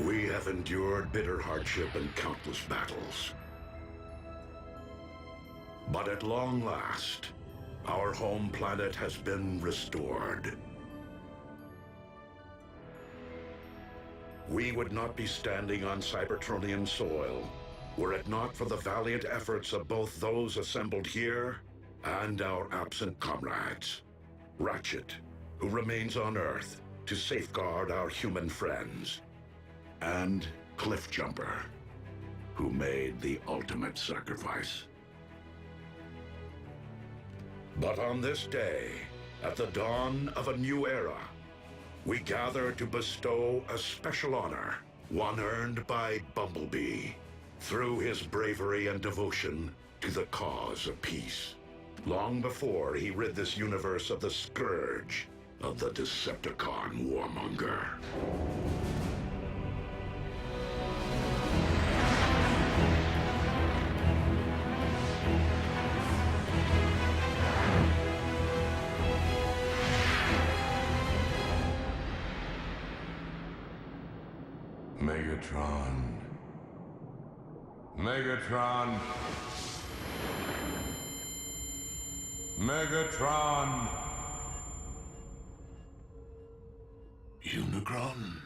We have endured bitter hardship and countless battles. But at long last, our home planet has been restored. We would not be standing on Cybertronian soil were it not for the valiant efforts of both those assembled here and our absent comrades. Ratchet, who remains on Earth to safeguard our human friends, and Cliffjumper, who made the ultimate sacrifice. But on this day, at the dawn of a new era, we gather to bestow a special honor, one earned by Bumblebee, through his bravery and devotion to the cause of peace, long before he rid this universe of the scourge of the Decepticon warmonger. Megatron. Megatron. Megatron. Unicron?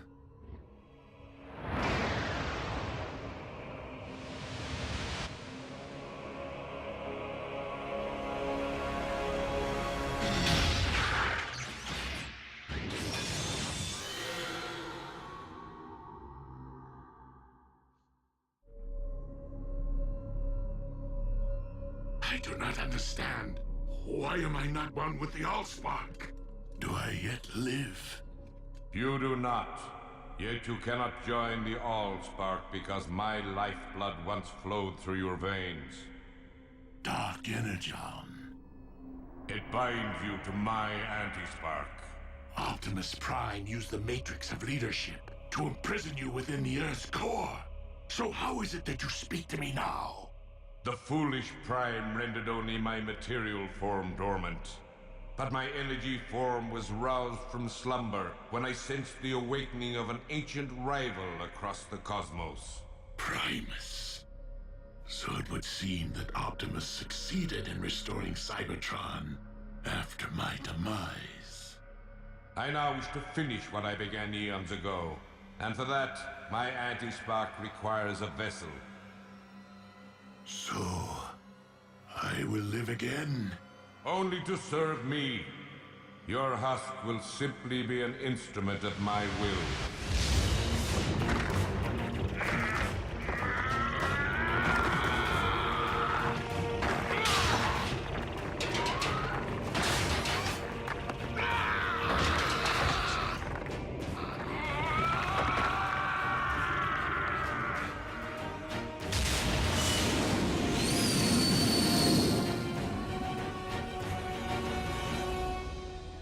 I do not understand. Why am I not one with the Allspark? Do I yet live? You do not. Yet you cannot join the Allspark because my lifeblood once flowed through your veins. Dark Energon. It binds you to my anti-spark. Optimus Prime used the Matrix of leadership to imprison you within the Earth's core. So how is it that you speak to me now? The foolish Prime rendered only my material form dormant. But my energy form was roused from slumber when I sensed the awakening of an ancient rival across the cosmos. Primus. So it would seem that Optimus succeeded in restoring Cybertron after my demise. I now wish to finish what I began eons ago. And for that, my anti-spark requires a vessel. So, I will live again? Only to serve me. Your husk will simply be an instrument of my will.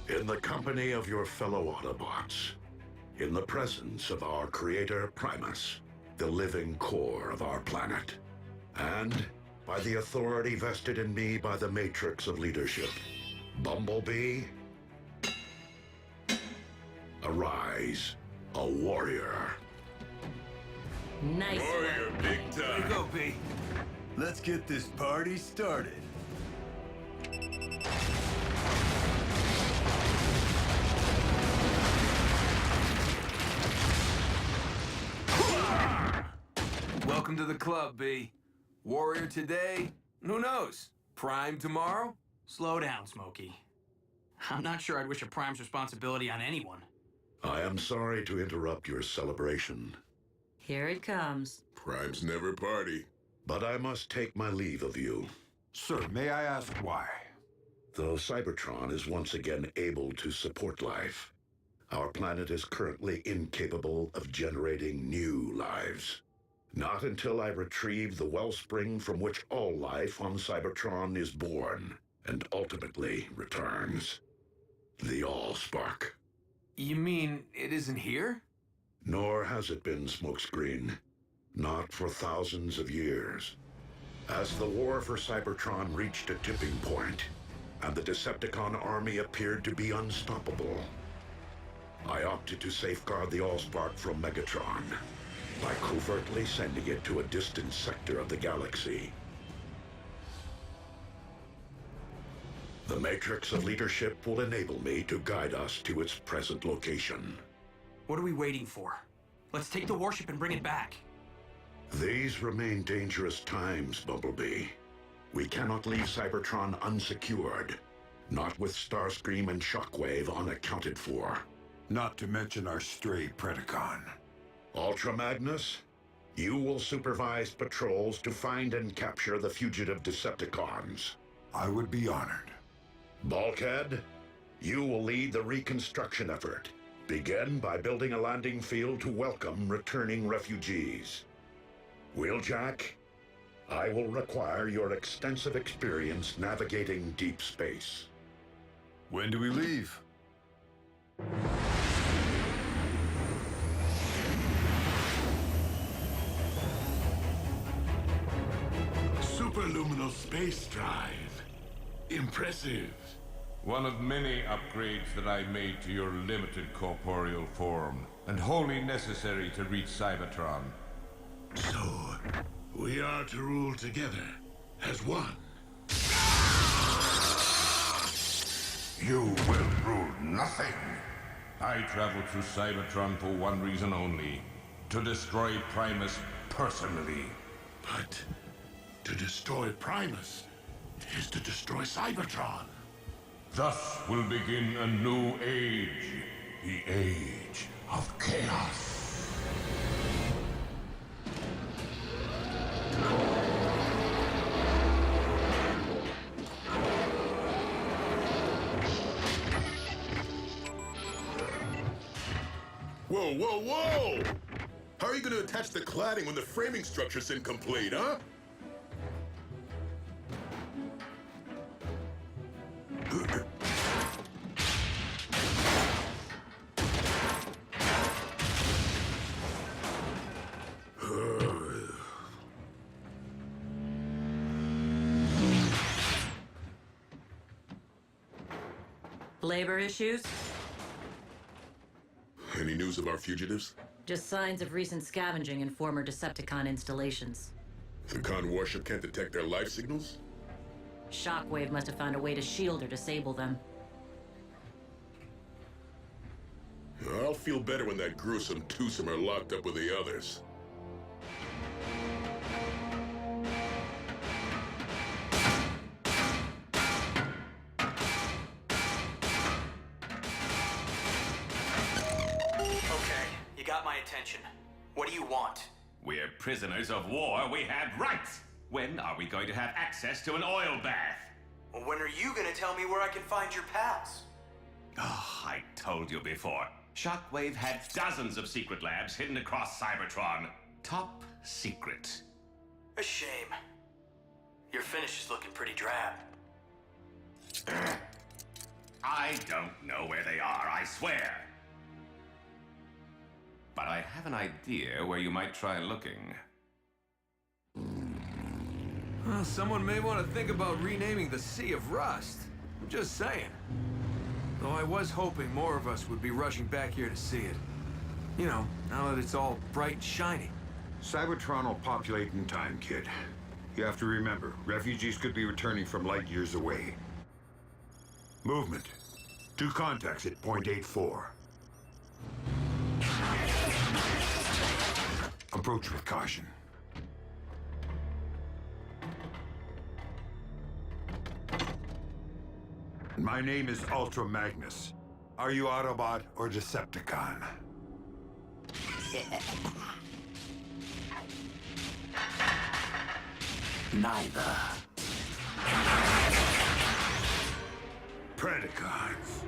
In the company of your fellow Autobots, in the presence of our creator Primus, the living core of our planet, and by the authority vested in me by the Matrix of leadership, Bumblebee, arise, a warrior. Nice. Warrior, big time. Here you go, B. Let's get this party started. Welcome to the club, B. Warrior today? Who knows? Prime tomorrow? Slow down, Smokey. I'm not sure I'd wish a Prime's responsibility on anyone. I am sorry to interrupt your celebration, Here it comes. Primes never party. but I must take my leave of you. Sir, may I ask why? Though Cybertron is once again able to support life, our planet is currently incapable of generating new lives. Not until I retrieve the wellspring from which all life on Cybertron is born and ultimately returns. The Allspark. You mean it isn't here? Nor has it been, Smokescreen. Not for thousands of years. As the war for Cybertron reached a tipping point, and the Decepticon army appeared to be unstoppable, I opted to safeguard the Allspark from Megatron by covertly sending it to a distant sector of the galaxy. The matrix of leadership will enable me to guide us to its present location. What are we waiting for? Let's take the warship and bring it back. These remain dangerous times, Bumblebee. We cannot leave Cybertron unsecured, not with Starscream and Shockwave unaccounted for. Not to mention our stray Predacon. Ultra Magnus, you will supervise patrols to find and capture the fugitive Decepticons. I would be honored. Bulkhead, you will lead the reconstruction effort. Begin by building a landing field to welcome returning refugees. Wheeljack, I will require your extensive experience navigating deep space. When do we leave? Superluminal space drive. Impressive. One of many upgrades that I made to your limited corporeal form, and wholly necessary to reach Cybertron. So, we are to rule together as one. You will rule nothing. I traveled through Cybertron for one reason only: to destroy Primus personally. But to destroy Primus is to destroy Cybertron. Thus will begin a new age. The age of chaos. Whoa, whoa, whoa! How are you gonna attach the cladding when the framing structure's incomplete, huh? Labor issues? Any news of our fugitives? Just signs of recent scavenging in former Decepticon installations. The Con warship can't detect their life signals? Shockwave must have found a way to shield or disable them. I'll feel better when that gruesome twosome are locked up with the others. Okay, you got my attention. What do you want? We're prisoners of war. We have rights. When are we going to have access to an oil bath? Well, when are you gonna tell me where I can find your pals? Oh, I told you before. Shockwave had dozens of secret labs hidden across Cybertron. Top secret. A shame. Your finish is looking pretty drab. I don't know where they are, I swear. But I have an idea where you might try looking. Well, someone may want to think about renaming the Sea of Rust. I'm just saying. Though I was hoping more of us would be rushing back here to see it. You know, now that it's all bright and shiny. Cybertron will populate in time, kid. You have to remember, refugees could be returning from light years away. Movement. 2 contacts at point 84. Approach with caution. My name is Ultra Magnus. Are you Autobot or Decepticon? Neither. Predacons.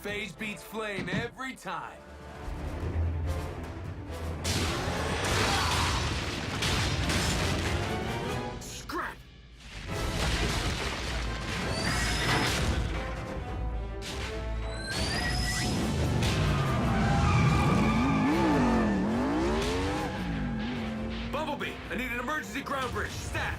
Phase beats flame every time. Scrap! Bumblebee, I need an emergency ground bridge. Stat!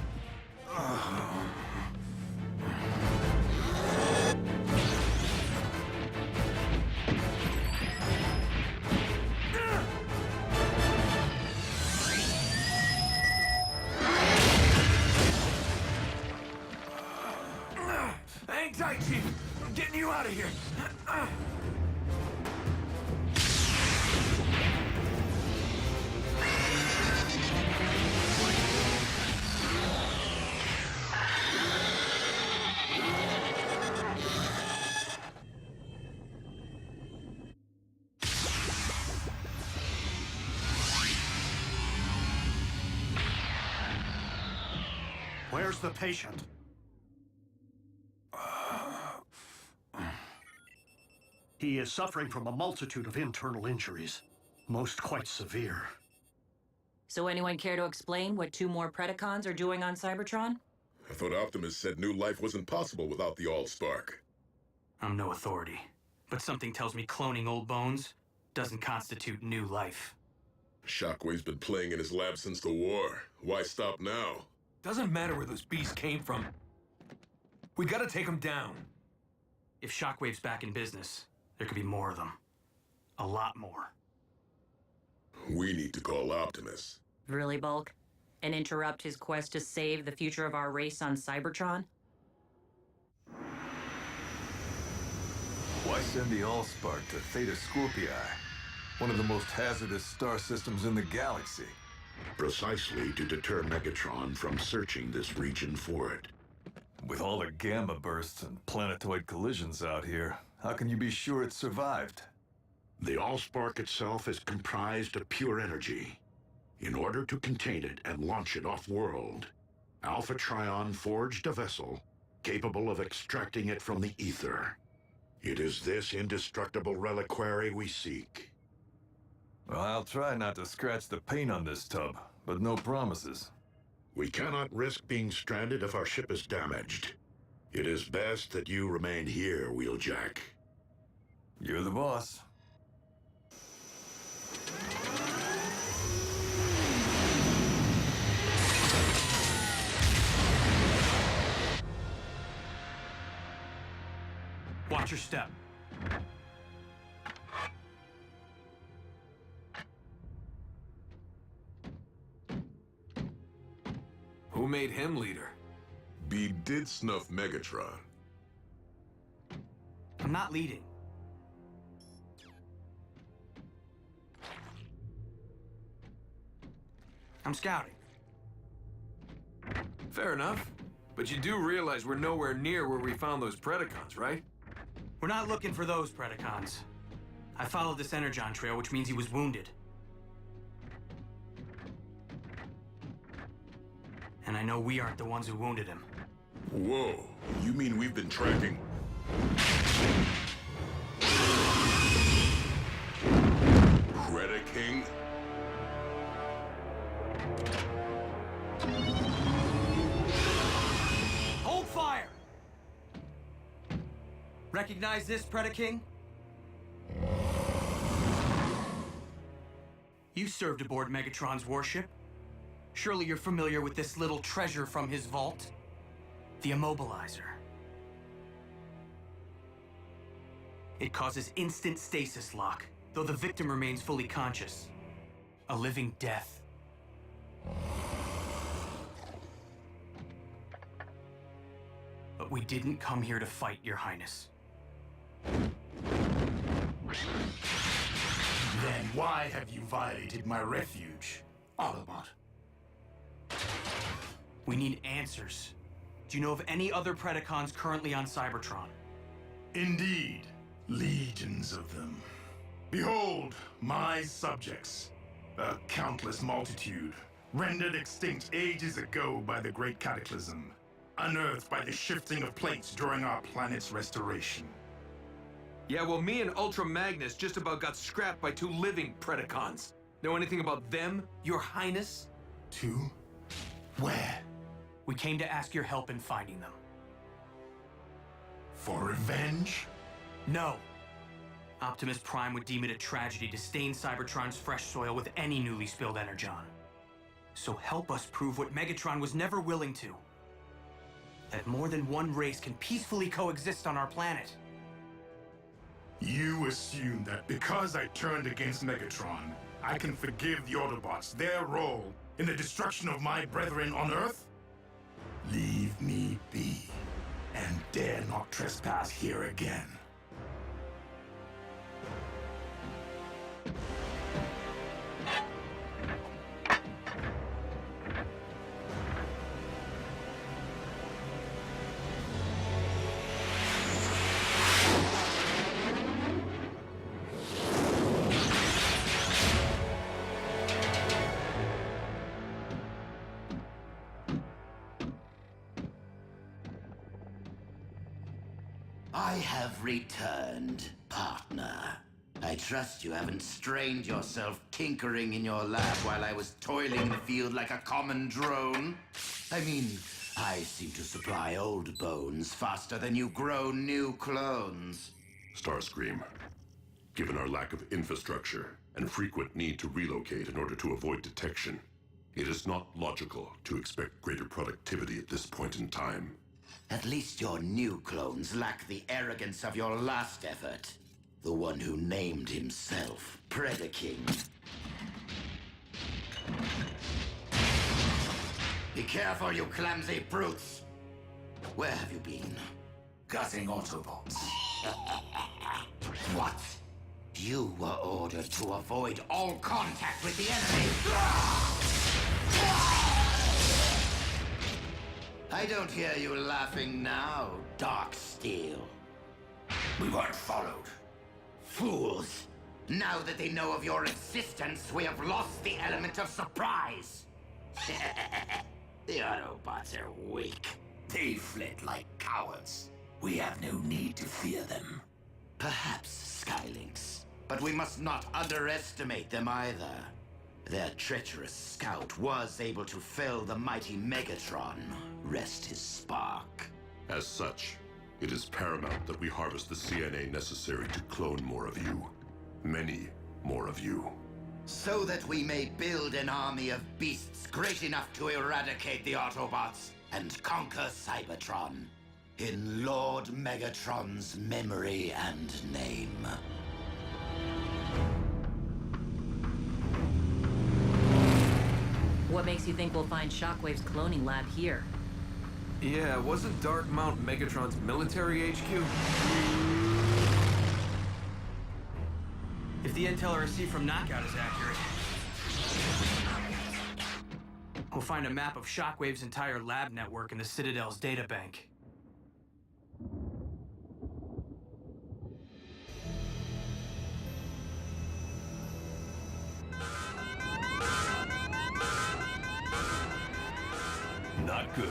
Hang tight, Chief. I'm getting you out of here. Where's the patient? He is suffering from a multitude of internal injuries, most quite severe. So anyone care to explain what 2 more Predacons are doing on Cybertron? I thought Optimus said new life wasn't possible without the All-Spark. I'm no authority, but something tells me cloning old bones doesn't constitute new life. Shockwave's been playing in his lab since the war. Why stop now? Doesn't matter where those beasts came from. We gotta take them down. If Shockwave's back in business, there could be more of them. A lot more. We need to call Optimus. Really, Bulk? And interrupt his quest to save the future of our race on Cybertron? Why send the Allspark to Theta Scorpii, one of the most hazardous star systems in the galaxy? Precisely to deter Megatron from searching this region for it. With all the gamma bursts and planetoid collisions out here, how can you be sure it survived? The Allspark itself is comprised of pure energy. In order to contain it and launch it off-world, Alpha Trion forged a vessel capable of extracting it from the ether. It is this indestructible reliquary we seek. Well, I'll try not to scratch the paint on this tub, but no promises. We cannot risk being stranded if our ship is damaged. It is best that you remain here, Wheeljack. You're the boss. Watch your step. Who made him leader? B did snuff Megatron. I'm not leading. I'm scouting. Fair enough. But you do realize we're nowhere near where we found those Predacons, right? We're not looking for those Predacons. I followed this Energon trail, which means he was wounded. And I know we aren't the ones who wounded him. Whoa, you mean we've been tracking? Predaking? Hold fire! Recognize this, Predaking? You served aboard Megatron's warship. Surely you're familiar with this little treasure from his vault? The Immobilizer. It causes instant stasis lock, though the victim remains fully conscious. A living death. But we didn't come here to fight, Your Highness. Then why have you violated my refuge, Autobot? We need answers. Do you know of any other Predacons currently on Cybertron? Indeed, legions of them. Behold, my subjects, a countless multitude, rendered extinct ages ago by the Great Cataclysm, unearthed by the shifting of plates during our planet's restoration. Yeah, well, me and Ultra Magnus just about got scrapped by 2 living Predacons. Know anything about them, Your Highness? 2? Where? We came to ask your help in finding them. For revenge? No. Optimus Prime would deem it a tragedy to stain Cybertron's fresh soil with any newly spilled energon. So help us prove what Megatron was never willing to. That more than one race can peacefully coexist on our planet. You assume that because I turned against Megatron, I can forgive the Autobots their role in the destruction of my brethren on Earth? Leave me be, and dare not trespass here again. I have returned, partner. I trust you haven't strained yourself tinkering in your lab while I was toiling the field like a common drone. I mean, I seem to supply old bones faster than you grow new clones. Starscream, given our lack of infrastructure and frequent need to relocate in order to avoid detection, it is not logical to expect greater productivity at this point in time. At least your new clones lack the arrogance of your last effort. The one who named himself Predacons. Be careful, you clumsy brutes! Where have you been? Gutting Autobots. What? You were ordered to avoid all contact with the enemy. I don't hear you laughing now, Darksteel. We weren't followed. Fools! Now that they know of your existence, we have lost the element of surprise. The Autobots are weak. They fled like cowards. We have no need to fear them. Perhaps Skylynx, but we must not underestimate them either. Their treacherous scout was able to fell the mighty Megatron. Rest his spark. As such, it is paramount that we harvest the CNA necessary to clone more of you. Many more of you. So that we may build an army of beasts great enough to eradicate the Autobots and conquer Cybertron. In Lord Megatron's memory and name. What makes you think we'll find Shockwave's cloning lab here? Yeah, wasn't Dark Mount Megatron's military HQ? If the intel I received from Knockout is accurate, we'll find a map of Shockwave's entire lab network in the Citadel's databank. Not good.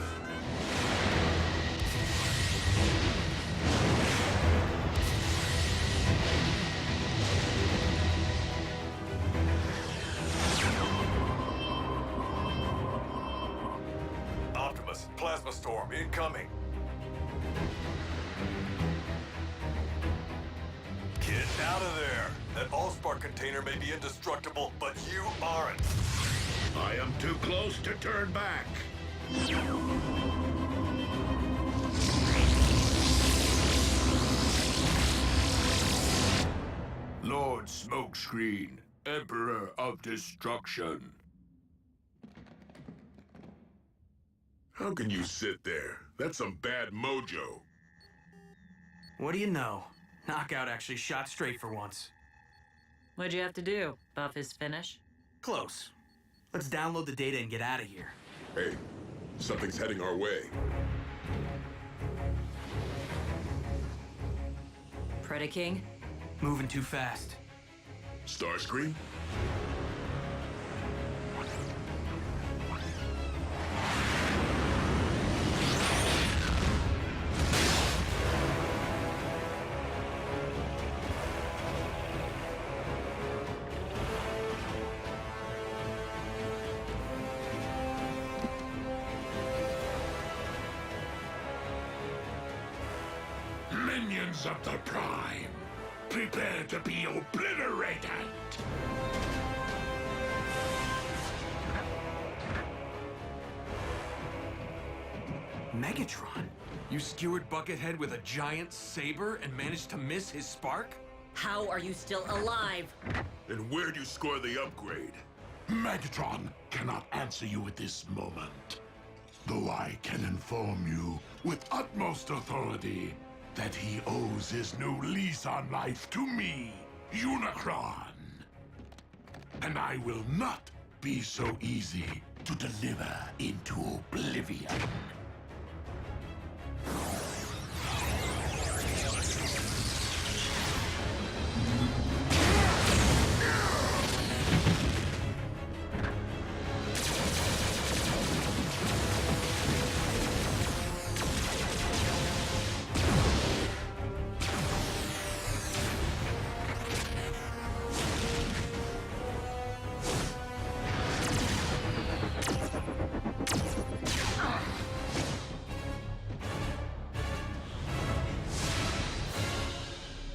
Optimus, plasma storm incoming. Get out of there. That Allspark container may be indestructible, but you aren't. I am too close to turn back. Lord Smokescreen, Emperor of Destruction. How can you sit there? That's some bad mojo. What do you know? Knockout actually shot straight for once. What'd you have to do? Buff his finish? Close. Let's download the data and get out of here. Hey, something's heading our way. Predaking? Moving too fast. Starscream? Legions of the Prime, prepare to be obliterated! Megatron? You skewered Buckethead with a giant saber and managed to miss his spark? How are you still alive? And where'd you score the upgrade? Megatron cannot answer you at this moment, though I can inform you with utmost authority that he owes his new lease on life to me, Unicron. And I will not be so easy to deliver into oblivion.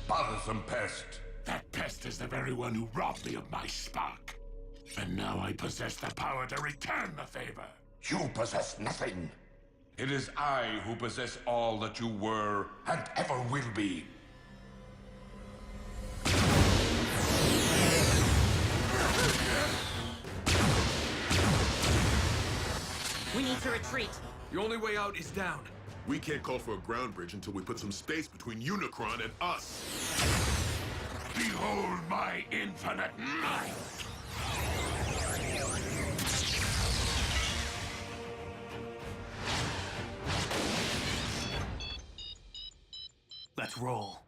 Bothersome pest. That pest is the very one who robbed me of my spark. And now I possess the power to return the favor. You possess nothing. It is I who possess all that you were and ever will be. We need to retreat. The only way out is down. We can't call for a ground bridge until we put some space between Unicron and us. Behold my infinite might! Let's roll.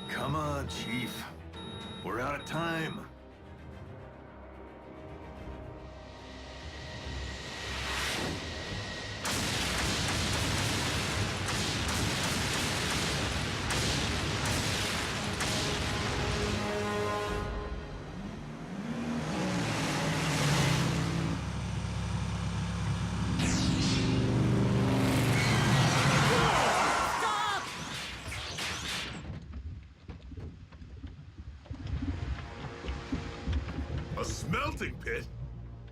Come on, Chief. We're out of time. A smelting pit?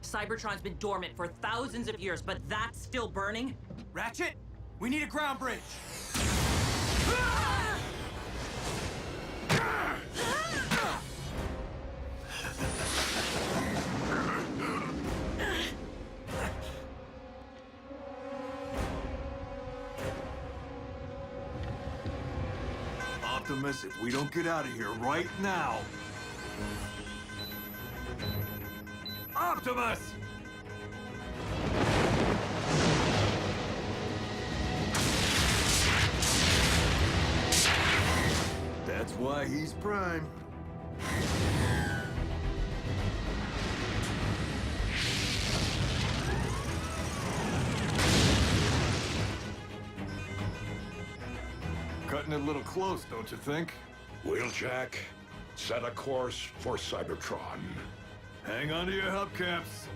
Cybertron's been dormant for thousands of years, but that's still burning? Ratchet, we need a ground bridge. Optimus, if we don't get out of here right now... Optimus! That's why he's Prime. Cutting it a little close, don't you think? Wheeljack, set a course for Cybertron. Hang on to your hubcaps.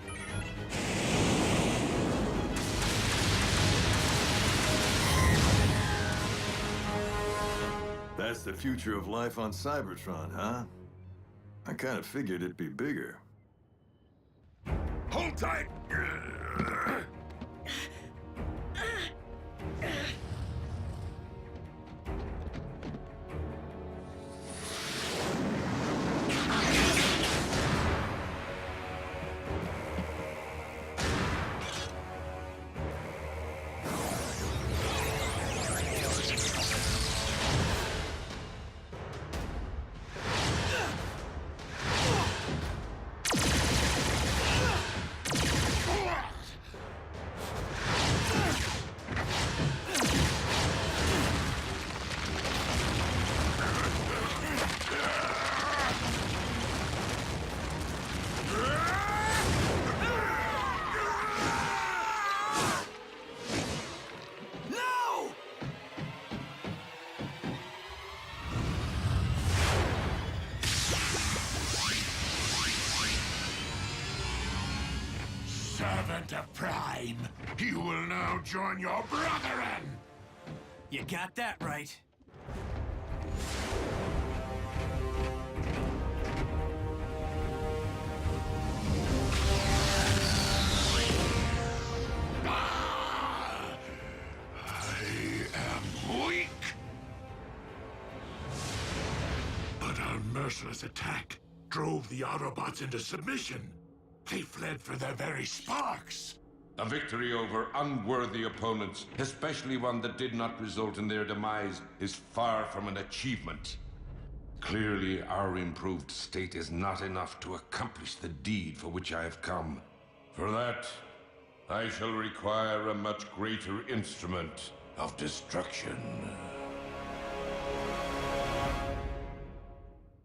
That's the future of life on Cybertron, huh? I kind of figured it'd be bigger. Hold tight! Commander Prime. You will now join your brethren. You got that right. Weak. But our merciless attack drove the Autobots into submission. They fled for their very sparks. A victory over unworthy opponents, especially one that did not result in their demise, is far from an achievement. Clearly, our improved state is not enough to accomplish the deed for which I have come. For that, I shall require a much greater instrument of destruction.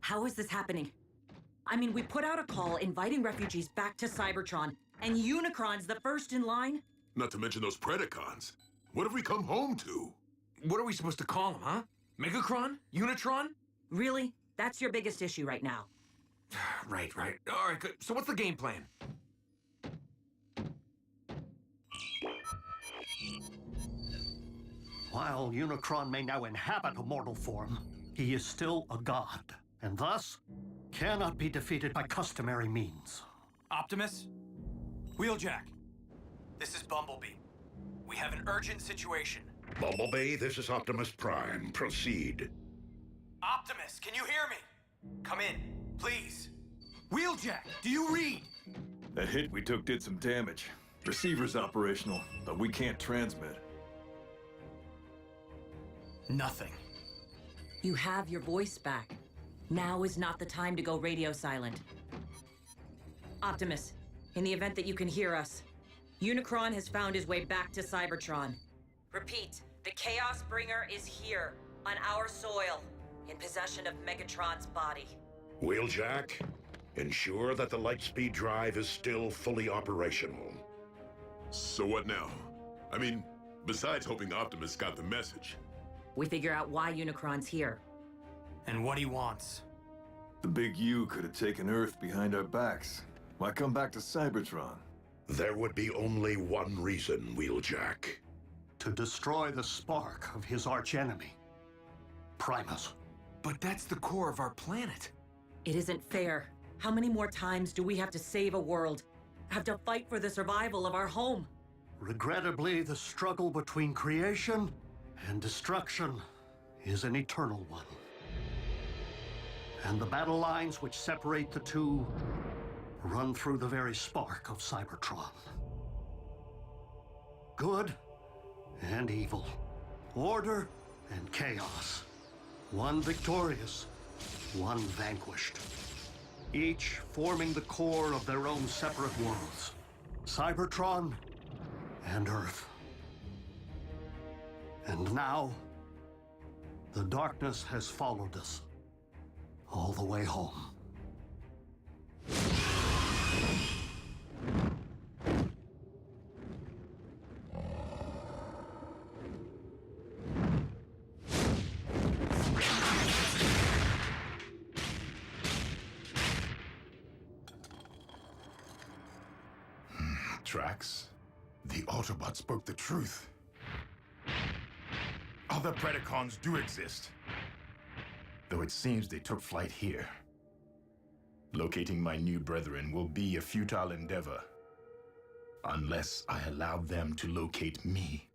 How is this happening? I mean, we put out a call inviting refugees back to Cybertron, and Unicron's the first in line? Not to mention those Predacons. What have we come home to? What are we supposed to call them, huh? Megacron? Unitron? Really? That's your biggest issue right now. Right. All right, good. So what's the game plan? While Unicron may now inhabit a mortal form, he is still a god, and thus cannot be defeated by customary means. Optimus? Wheeljack. This is Bumblebee. We have an urgent situation. Bumblebee, this is Optimus Prime. Proceed. Optimus, can you hear me? Come in, please. Wheeljack, do you read? That hit we took did some damage. Receiver's operational, but we can't transmit. Nothing. You have your voice back. Now is not the time to go radio silent. Optimus, in the event that you can hear us, Unicron has found his way back to Cybertron. Repeat, the Chaos Bringer is here, on our soil, in possession of Megatron's body. Wheeljack, ensure that the Lightspeed drive is still fully operational. So what now? I mean, besides hoping Optimus got the message. We figure out why Unicron's here. And what he wants. The big U could have taken Earth behind our backs. Why come back to Cybertron? There would be only one reason, Wheeljack. To destroy the spark of his archenemy, Primus. But that's the core of our planet. It isn't fair. How many more times do we have to save a world? Have to fight for the survival of our home? Regrettably, the struggle between creation and destruction is an eternal one. And the battle lines which separate the two run through the very spark of Cybertron. Good and evil, order and chaos. One victorious, one vanquished. Each forming the core of their own separate worlds. Cybertron and Earth. And now, the darkness has followed us all the way home. Drax, the Autobot spoke the truth. Other Predacons do exist, though it seems they took flight here. Locating my new brethren will be a futile endeavor, unless I allow them to locate me.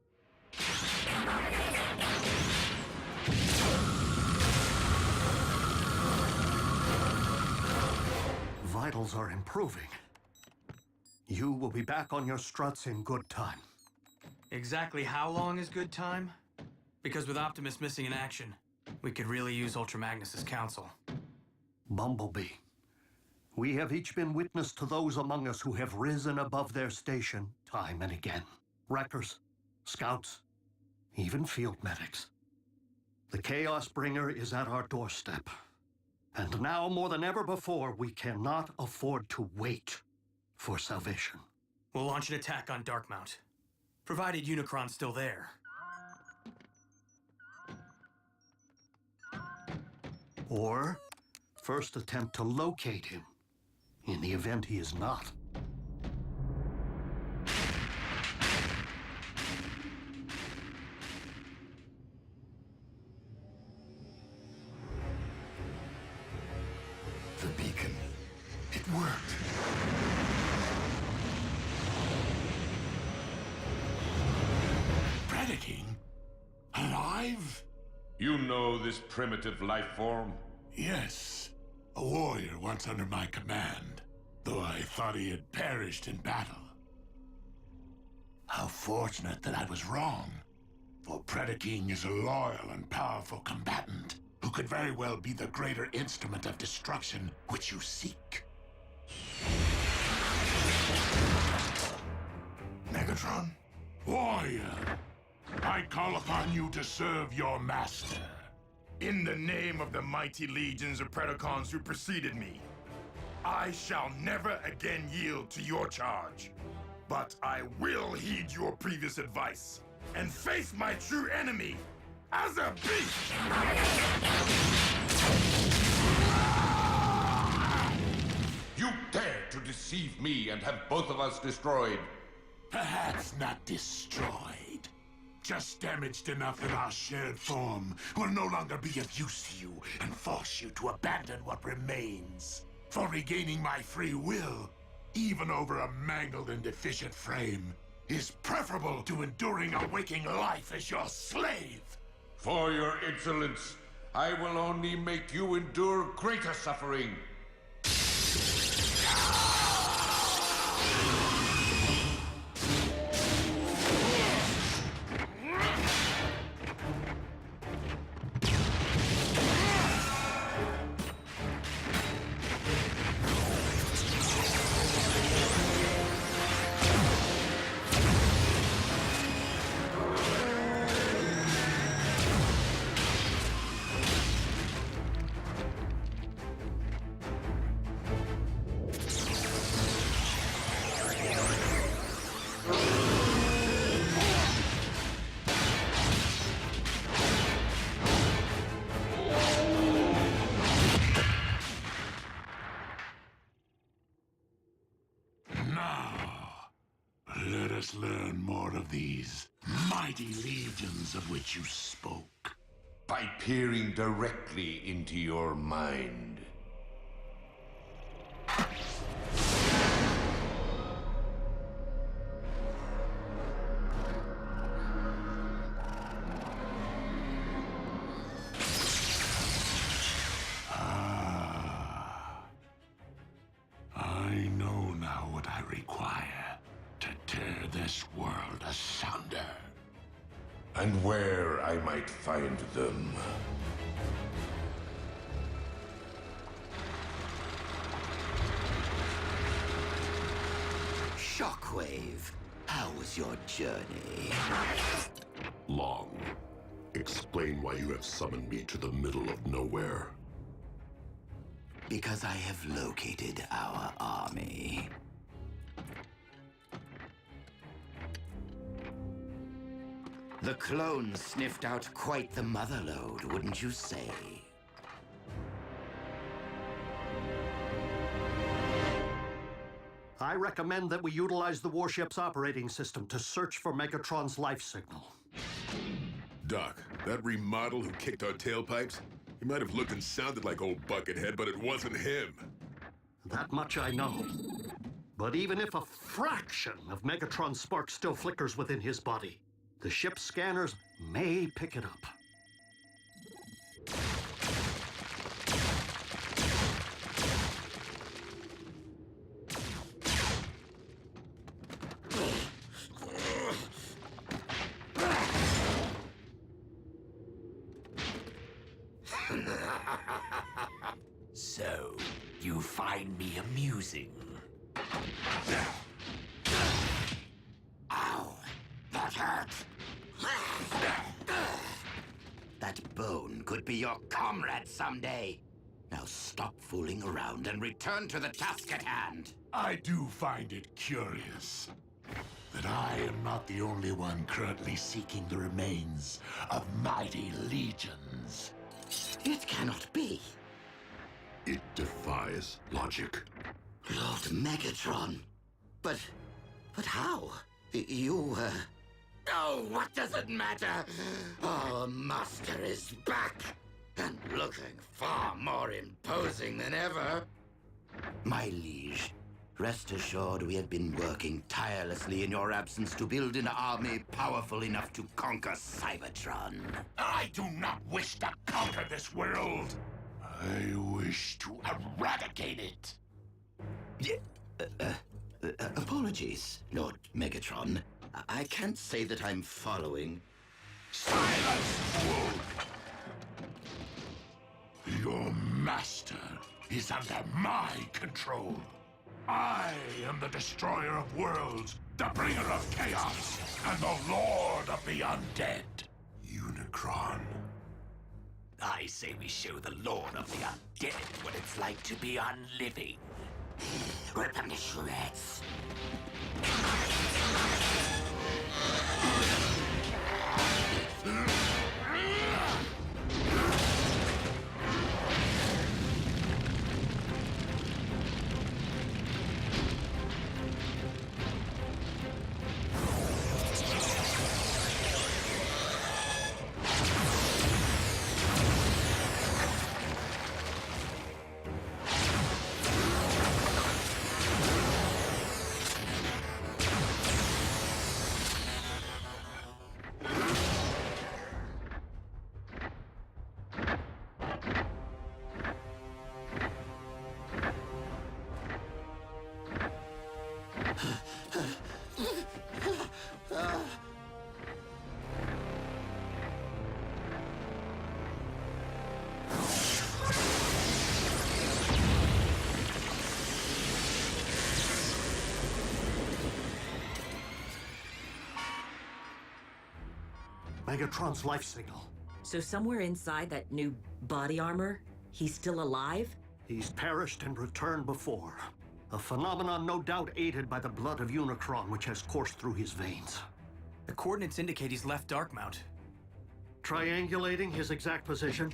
Vitals are improving. You will be back on your struts in good time. Exactly how long is good time? Because with Optimus missing in action, we could really use Ultra Magnus's counsel. Bumblebee, we have each been witness to those among us who have risen above their station time and again. Wreckers, scouts, even field medics. The Chaos Bringer is at our doorstep. And now, more than ever before, we cannot afford to wait for salvation. We'll launch an attack on Darkmount, provided Unicron's still there. Or first attempt to locate him, in the event he is not. alive? You know this primitive life form? Yes. A warrior once under my command, though I thought he had perished in battle. How fortunate that I was wrong, for Predacons is a loyal and powerful combatant who could very well be the greater instrument of destruction which you seek. Megatron? Warrior, I call upon you to serve your master. In the name of the mighty legions of Predacons who preceded me, I shall never again yield to your charge. But I will heed your previous advice and face my true enemy as a beast! You dare to deceive me and have both of us destroyed. Perhaps not destroyed. Just damaged enough that our shared form will no longer be of use to you and force you to abandon what remains. For regaining my free will, even over a mangled and deficient frame, is preferable to enduring a waking life as your slave. For your insolence, I will only make you endure greater suffering. Let us learn more of these mighty legions of which you spoke. By peering directly into your mind. I know now what I require to tear this world asunder. And where I might find them. Shockwave, how was your journey? Long. Explain why you have summoned me to the middle of nowhere. Because I have located our army. The clones sniffed out quite the motherlode, wouldn't you say? I recommend that we utilize the warship's operating system to search for Megatron's life signal. Doc, that remodel who kicked our tailpipes, he might have looked and sounded like old Buckethead, but it wasn't him. That much I know. But even if a fraction of Megatron's spark still flickers within his body, the ship's scanners may pick it up. So, you find me amusing? Ow! That hurt! That bone could be your comrade someday. Now stop fooling around and return to the task at hand. I do find it curious that I am not the only one currently seeking the remains of mighty legions. It cannot be. It defies logic. Lord Megatron. But how? You, Oh, what does it matter? Our master is back, and looking far more imposing than ever. My liege, Rest assured, we have been working tirelessly in your absence to build an army powerful enough to conquer Cybertron. I do not wish to conquer this world. I wish to eradicate it. Apologies, Lord Megatron. I can't say that I'm following. Silence, fool! Your master is under my control. I am the destroyer of worlds, the bringer of chaos, and the lord of the undead. Unicron. I say we show the lord of the undead what it's like to be unliving. Rip them to shreds. Megatron's life signal. So somewhere inside that new body armor, he's still alive? He's perished and returned before. A phenomenon no doubt aided by the blood of Unicron, which has coursed through his veins. The coordinates indicate he's left Darkmount. Triangulating his exact position.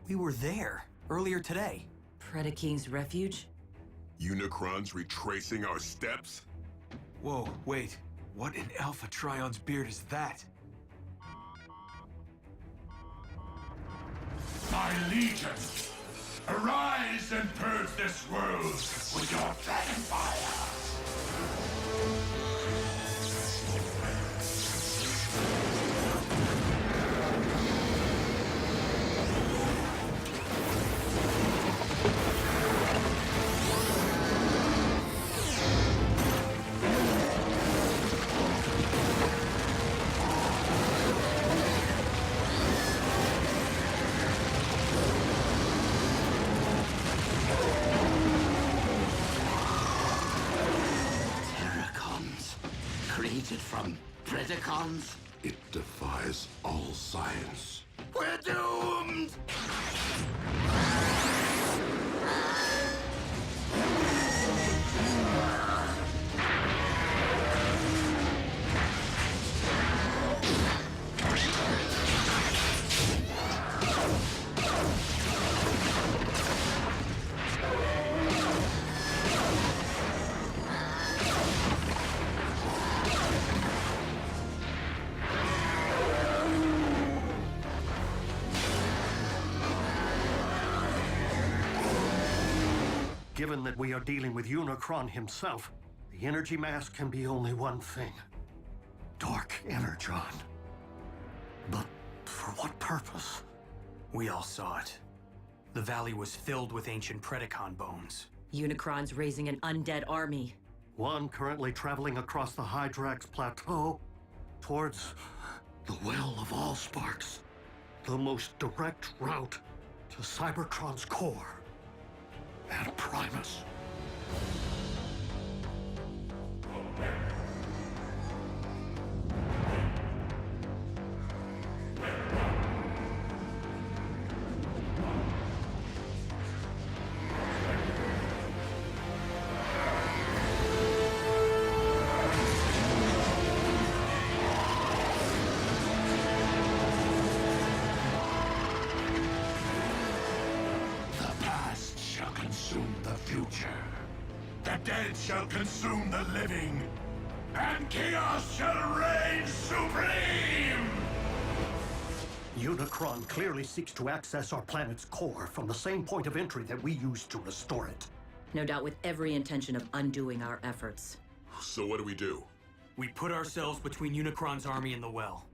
We were there earlier today. Predacons' refuge? Unicron's retracing our steps? Whoa, wait. What in Alpha Trion's beard is that? My legions, arise and purge this world with your dragon fire! From Predacons? It defies all science. We're doomed! Given that we are dealing with Unicron himself, the energy mass can be only one thing. Dark Energon. But for what purpose? We all saw it. The valley was filled with ancient Predacon bones. Unicron's raising an undead army. One currently traveling across the Hydrax Plateau towards the Well of Allsparks, the most direct route to Cybertron's core and Primus. Consume the future. The dead shall consume the living, and chaos shall reign supreme! Unicron clearly seeks to access our planet's core from the same point of entry that we used to restore it. No doubt with every intention of undoing our efforts. So what do we do? We put ourselves between Unicron's army and the well.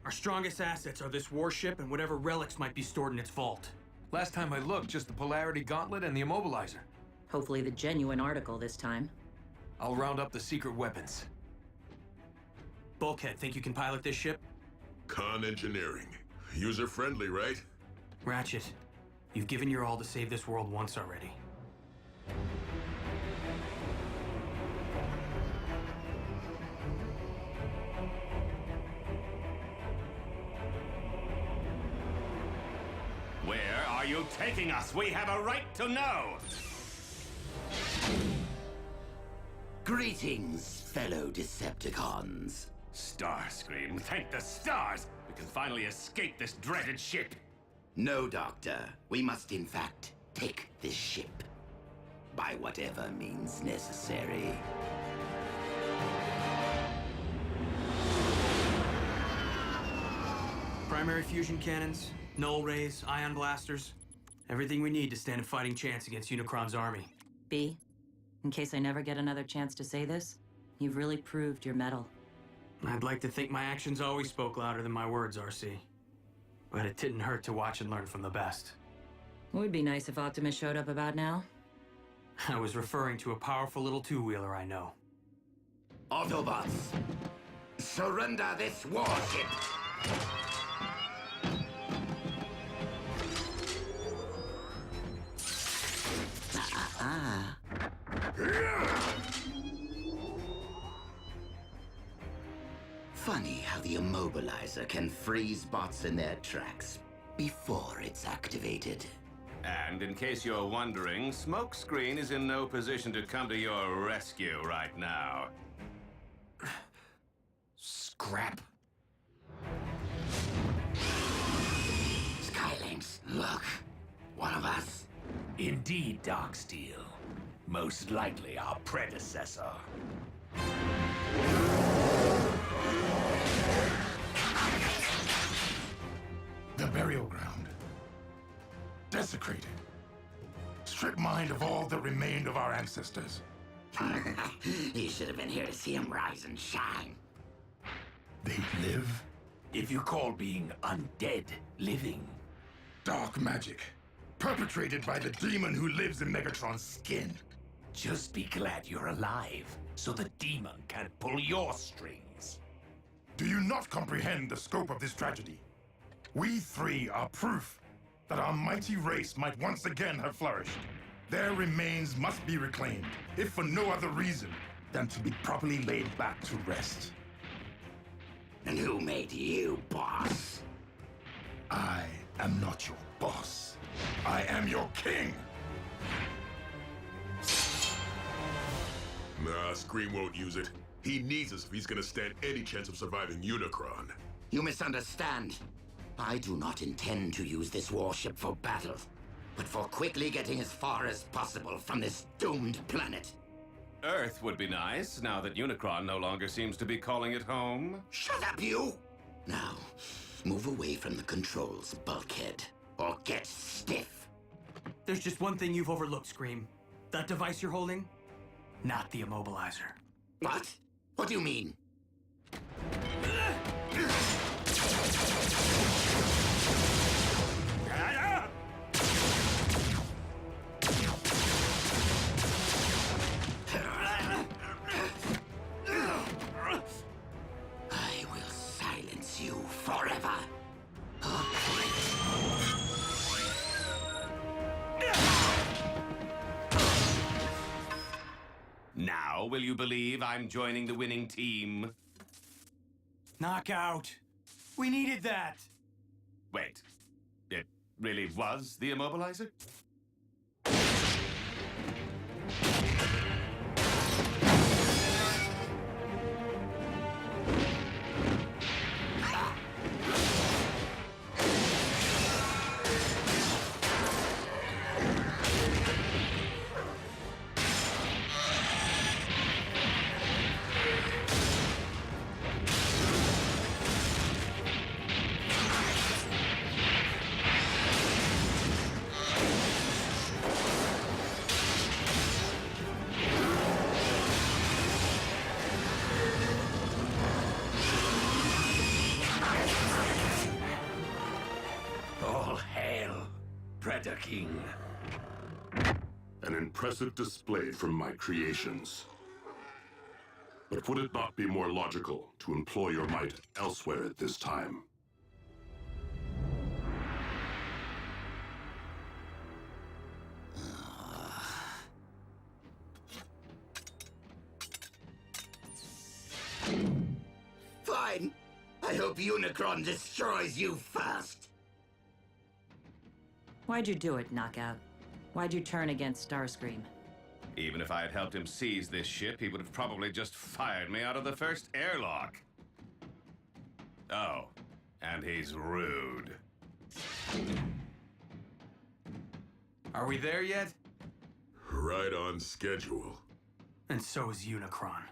Our strongest assets are this warship and whatever relics might be stored in its vault. Last time I looked, just the Polarity Gauntlet and the Immobilizer. Hopefully the genuine article this time. I'll round up the secret weapons. Bulkhead, think you can pilot this ship? Con engineering. User-friendly, right? Ratchet, you've given your all to save this world once already. Where are you taking us? We have a right to know! Greetings, fellow Decepticons. Starscream, thank the stars! We can finally escape this dreaded ship! No, Doctor. We must, in fact, take this ship. By whatever means necessary. Primary fusion cannons, null rays, ion blasters. Everything we need to stand a fighting chance against Unicron's army. B, in case I never get another chance to say this, you've really proved your mettle. I'd like to think my actions always spoke louder than my words, RC. But it didn't hurt to watch and learn from the best. It would be nice if Optimus showed up about now. I was referring to a powerful little two-wheeler I know. Autobots, surrender this warship! Funny how the Immobilizer can freeze bots in their tracks before it's activated. And in case you're wondering, Smokescreen is in no position to come to your rescue right now. Scrap. Skylynx, look. One of us. Indeed, Darksteel. Most likely our predecessor. The burial ground. Desecrated. Strip mined of all that remained of our ancestors. You should have been here to see him rise and shine. They live? If you call being undead living. Dark magic. Perpetrated by the demon who lives in Megatron's skin. Just be glad you're alive, so the demon can't pull your strings. Do you not comprehend the scope of this tragedy? We three are proof that our mighty race might once again have flourished. Their remains must be reclaimed, if for no other reason than to be properly laid back to rest. And who made you boss? I am not your boss. I am your king! Nah, Scream won't use it. He needs us if he's gonna stand any chance of surviving Unicron. You misunderstand. I do not intend to use this warship for battle, but for quickly getting as far as possible from this doomed planet. Earth would be nice, now that Unicron no longer seems to be calling it home. Shut up, you! Now, move away from the controls, Bulkhead, or get stiff. There's just one thing you've overlooked, Scream. That device you're holding? Not the Immobilizer. What? What do you mean? I will silence you forever. Now, will you believe I'm joining the winning team? Knockout! We needed that! Wait, it really was the Immobilizer? Predaking. An impressive display from my creations. But would it not be more logical to employ your might elsewhere at this time? Fine. I hope Unicron destroys you first. Why'd you do it, Knockout? Why'd you turn against Starscream? Even if I had helped him seize this ship, he would have probably just fired me out of the first airlock. Oh, and he's rude. Are we there yet? Right on schedule. And so is Unicron.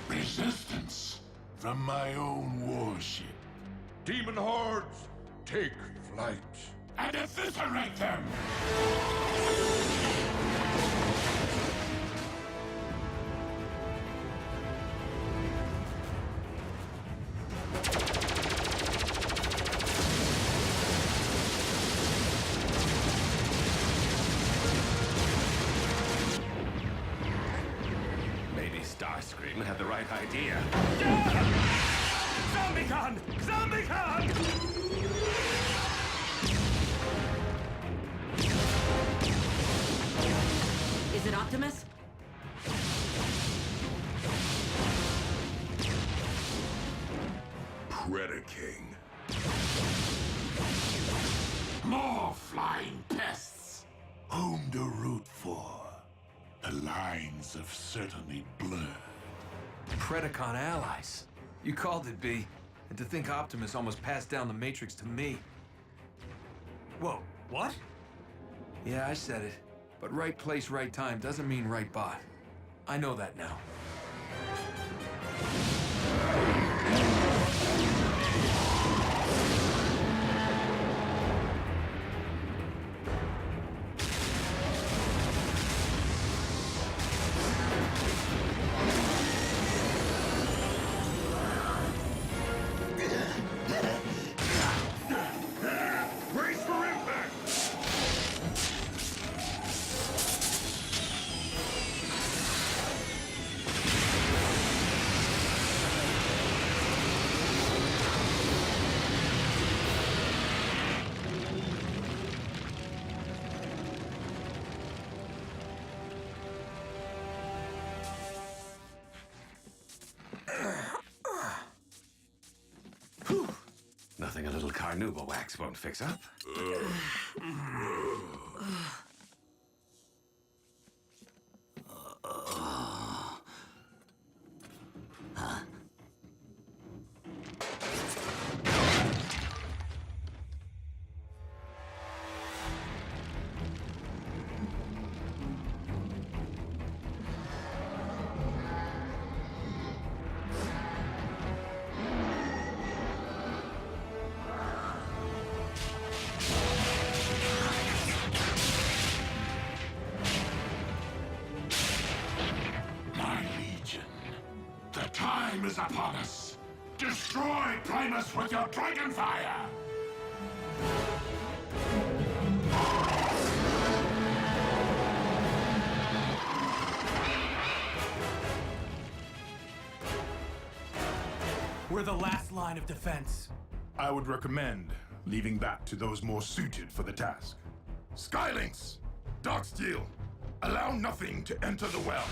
Resistance from my own warship. Demon hordes, take flight. And eviscerate them! Maybe Starscream had the right idea. ZombieCon! ZombieCon! Is it Optimus? Predaking. More flying pests. Whom to root for? The lines have certainly blurred. Predacon allies. You called it, B. And to think Optimus almost passed down the Matrix to me. Whoa, what? Yeah, I said it. But right place, right time doesn't mean right bot. I know that now. Brace for impact! Nothing a little carnauba wax won't fix up. My legion. The time is upon us. Destroy Primus with your dragon fire! We're the last line of defense. I would recommend leaving that to those more suited for the task. Skylinks! Darksteel! Allow nothing to enter the well.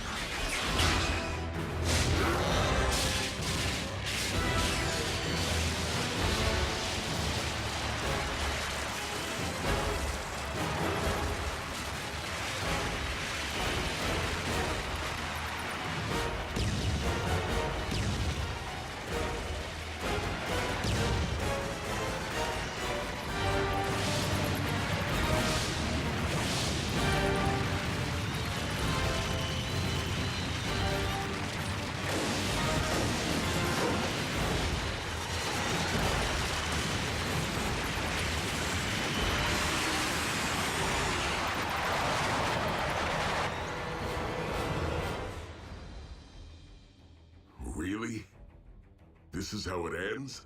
This is how it ends?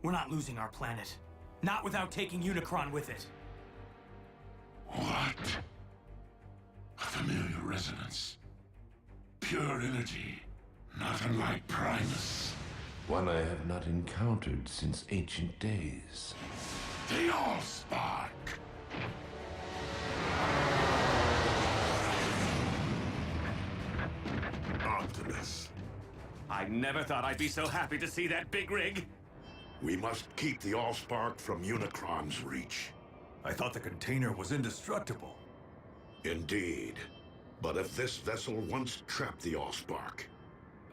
We're not losing our planet. Not without taking Unicron with it. What? A familiar resonance. Pure energy. Not unlike Primus. One I have not encountered since ancient days. The Allspark. Optimus, I never thought I'd be so happy to see that big rig. we must keep the Allspark from Unicron's reach. I thought the container was indestructible. Indeed. But if this vessel once trapped the Allspark,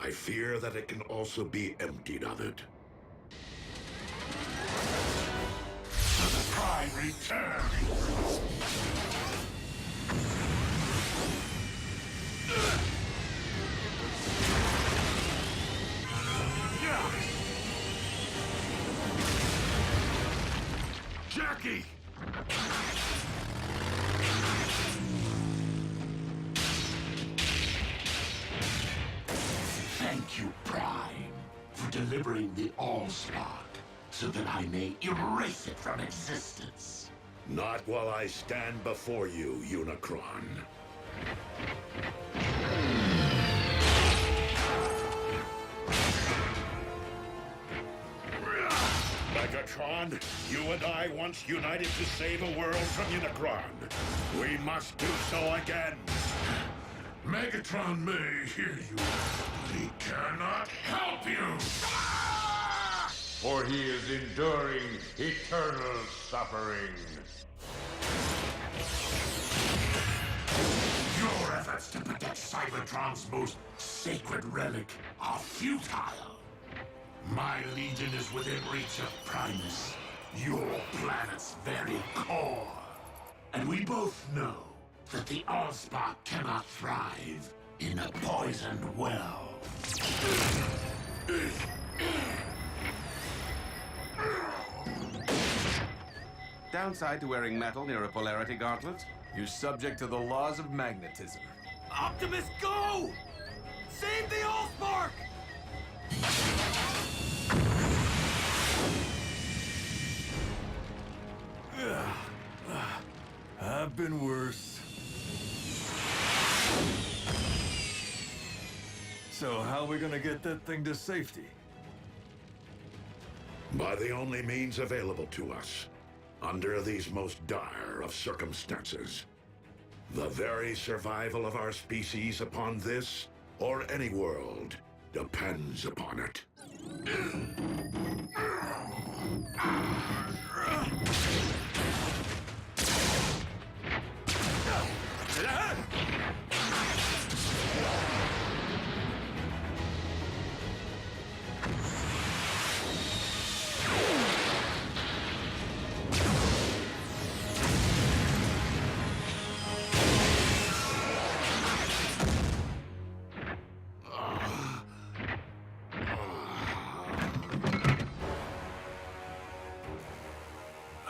I fear that it can also be emptied of it. The Prime returns! Jackie! Thank you, Prime, for delivering the Allspark, so that I may erase it from existence. Not while I stand before you, Unicron. Megatron, you and I once united to save a world from Unicron. We must do so again. Megatron may hear you, but he cannot help you! For he is enduring eternal suffering. Your efforts to protect Cybertron's most sacred relic are futile. My Legion is within reach of Primus, your planet's very core. And we both know that the Allspark cannot thrive in a poisoned well. Downside to wearing metal near a polarity gauntlet? You're subject to the laws of magnetism. Optimus, go! Save the Allspark! I've been worse. So how are we gonna get that thing to safety? By the only means available to us, under these most dire of circumstances. The very survival of our species upon this, or any world, depends upon it.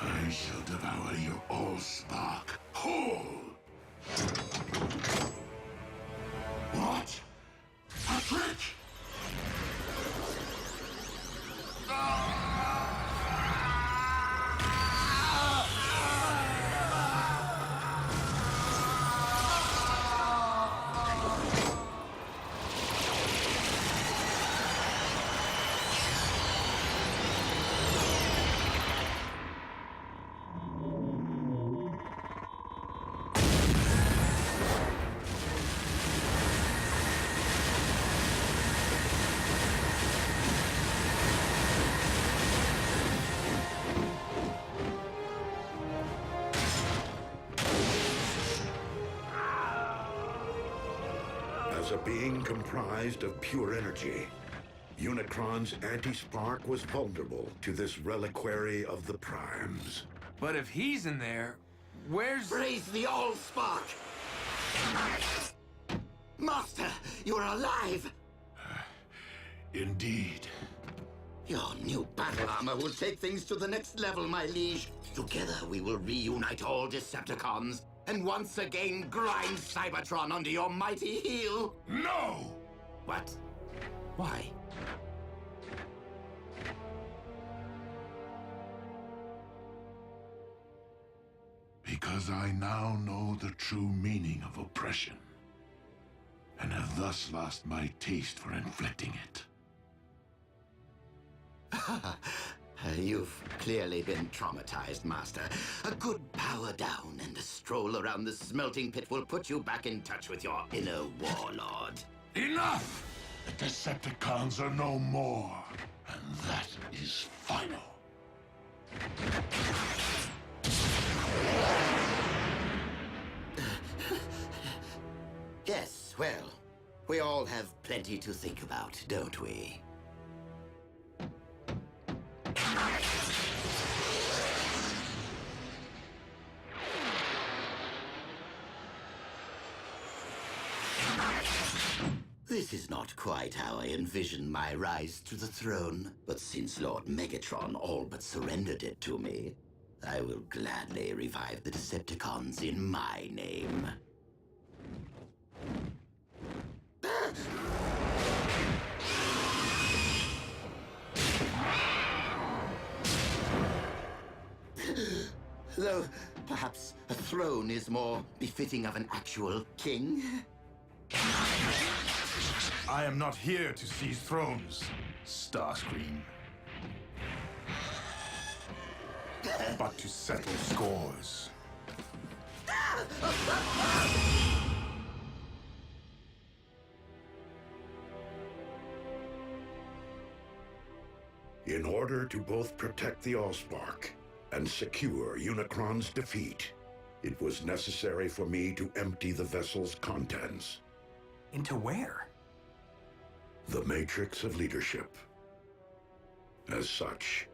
I shall devour your Allspark whole! What? A trick? As a being comprised of pure energy, Unicron's anti-spark was vulnerable to this reliquary of the Primes. But if he's in there, where's... Raise the Allspark! Master, you're alive! Indeed. Your new battle armor will take things to the next level, my liege. Together we will reunite all Decepticons and once again grind Cybertron under your mighty heel. No! What? Why? because I now know the true meaning of oppression, and have thus lost my taste for inflicting it. You've clearly been traumatized, Master. A good power down and a stroll around the smelting pit will put you back in touch with your inner warlord. Enough! The Decepticons are no more, and that is final. Yes, well, we all have plenty to think about, don't we? This is not quite how I envisioned my rise to the throne, but since Lord Megatron all but surrendered it to me, I will gladly revive the Decepticons in my name. Though, perhaps a throne is more befitting of an actual king? I am not here to seize thrones, Starscream. But to settle scores. In order to both protect the Allspark and secure Unicron's defeat, it was necessary for me to empty the vessel's contents. Into where? The Matrix of Leadership. As such,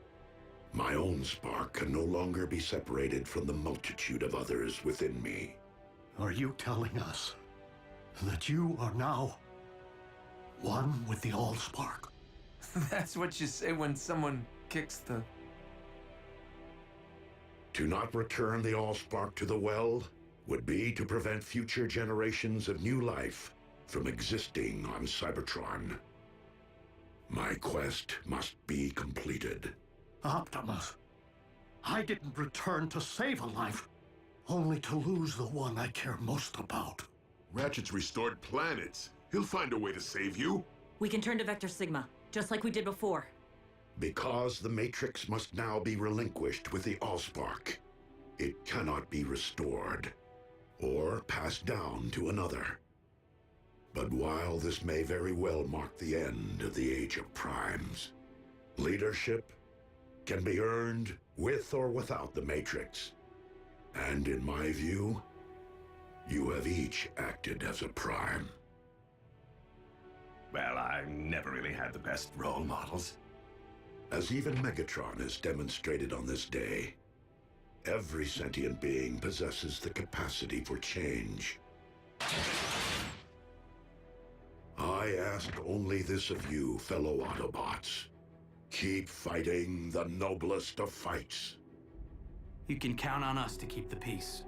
my own spark can no longer be separated from the multitude of others within me. Are you telling us that you are now one with the Allspark? That's what you say when someone kicks the... To not return the Allspark to the well would be to prevent future generations of new life from existing on Cybertron. My quest must be completed. Optimus, I didn't return to save a life, only to lose the one I care most about. Ratchet's restored planets. He'll find a way to save you. We can turn to Vector Sigma, just like we did before. Because the Matrix must now be relinquished with the Allspark, it cannot be restored or passed down to another. But while this may very well mark the end of the Age of Primes, leadership can be earned with or without the Matrix. And in my view, you have each acted as a Prime. Well, I never really had the best role models. As even Megatron has demonstrated on this day, every sentient being possesses the capacity for change. I ask only this of you, fellow Autobots. Keep fighting the noblest of fights. You can count on us to keep the peace.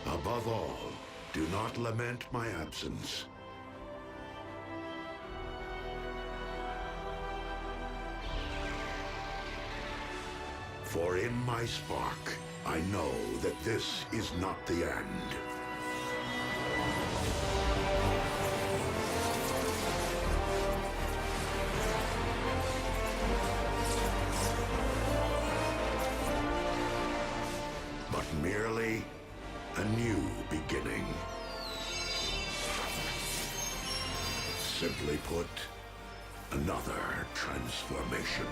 Above all, do not lament my absence. For in my spark, I know that this is not the end. But merely a new beginning. Simply put, another transformation.